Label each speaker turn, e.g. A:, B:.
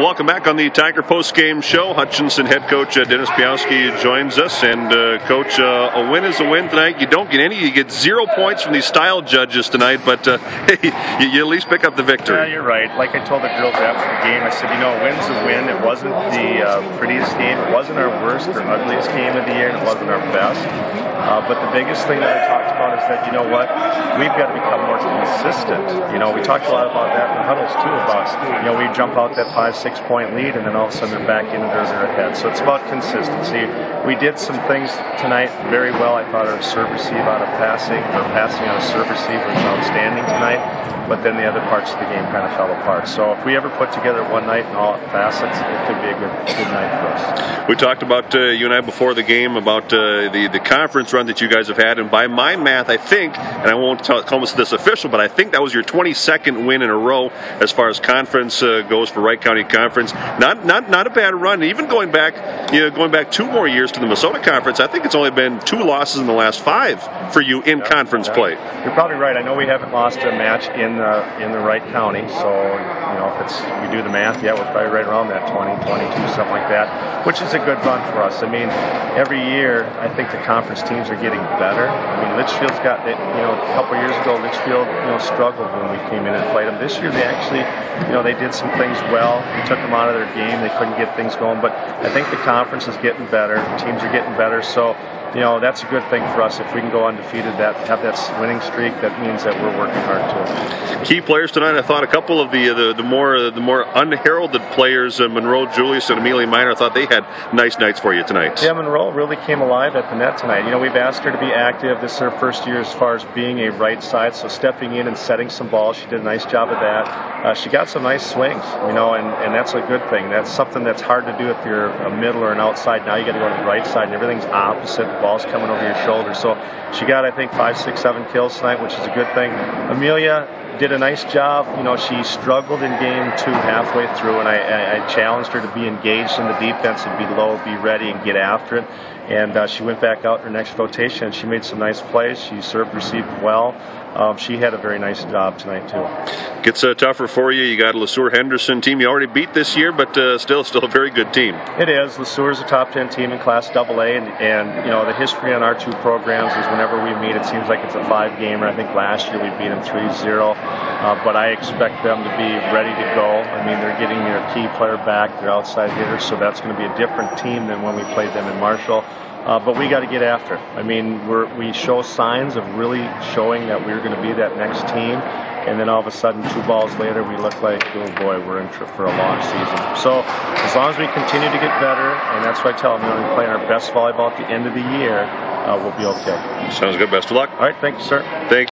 A: Welcome back on the Tiger Post Game Show. Hutchinson head coach Dennis Piechowski joins us. And coach, a win is a win tonight. You don't get any. You get 0 points from these style judges tonight, but hey, you at least pick up the victory.
B: Yeah, you're right. Like I told the girls after the game, I said, you know, a win's a win. It wasn't the prettiest game. It wasn't our worst or ugliest game of the year, and it wasn't our best. But the biggest thing that I talked about is that, you know what, we've got to become more consistent. You know, we talked a lot about that in the huddles too, about, you know, we jump out that 5-6 point lead and then all of a sudden they're back into their head. So it's about consistency. We did some things tonight very well. I thought our serve receive out of passing, or passing out of serve receive was outstanding tonight, but then the other parts of the game kind of fell apart. So if we ever put together one night in all facets, it could be a good night for us.
A: We talked about, you and I before the game, about the conference run that you guys have had, and by my math, I think, and I won't call this official, but I think that was your 22nd win in a row as far as conference goes for Wright County Conference. Not a bad run. Even going back 2 more years to the Minnesota Conference, I think it's only been 2 losses in the last 5 for you in conference play.
B: You're probably right. I know we haven't lost a match in the Wright County, so you know, if we do the math, yeah, we're probably right around that 20, 22, something like that, which is a good run for us. I mean, every year I think the conference teams are getting better. I mean, Litchfield's got, you know, a couple years ago, Litchfield, you know, struggled when we came in and played them. This year they actually, you know, they did some things well. We took them out of their game. They couldn't get things going, but I think the conference is getting better. The teams are getting better, so you know, that's a good thing for us. If we can go undefeated, have that winning streak, that means that we're working hard too.
A: Key players tonight, I thought a couple of the more unheralded players, Monroe Julius and Amelia Minor, I thought they had nice nights for you tonight.
B: Yeah, Monroe really came alive at the net tonight. You know, we've asked her to be active. This is her first year as far as being a right side, so stepping in and setting some balls. She did a nice job of that. She got some nice swings, you know, and that's a good thing. That's something that's hard to do if you're a middle or an outside. Now you got to go to the right side, and everything's opposite. The ball's coming over your shoulder. So she got, I think, 5, 6, 7 kills tonight, which is a good thing. Amelia did a nice job. You know, she struggled in game 2 halfway through, and I challenged her to be engaged in the defense and be low, be ready, and get after it. And she went back out in her next rotation, and she made some nice plays. She served, received well. She had a very nice job tonight too.
A: Gets tougher for you. You got a LeSueur Henderson team you already beat this year, but still a very good team.
B: It is. LeSueur is a top 10 team in Class AA, and you know, the history on our 2 programs is whenever we meet, it seems like it's a 5-gamer. I think last year we beat them 3-0, but I expect them to be ready to go. I mean, they're getting their key player back, their outside hitter, so that's going to be a different team than when we played them in Marshall. But we got to get after it. I mean, we show signs of really showing that we're going to be that next team, and then all of a sudden, 2 balls later, we look like, oh boy, we're in for a long season. So as long as we continue to get better, and that's what I tell them, when we play our best volleyball at the end of the year, we'll be okay.
A: Sounds good. Best of luck.
B: All right, thank you, sir.
A: Thank you.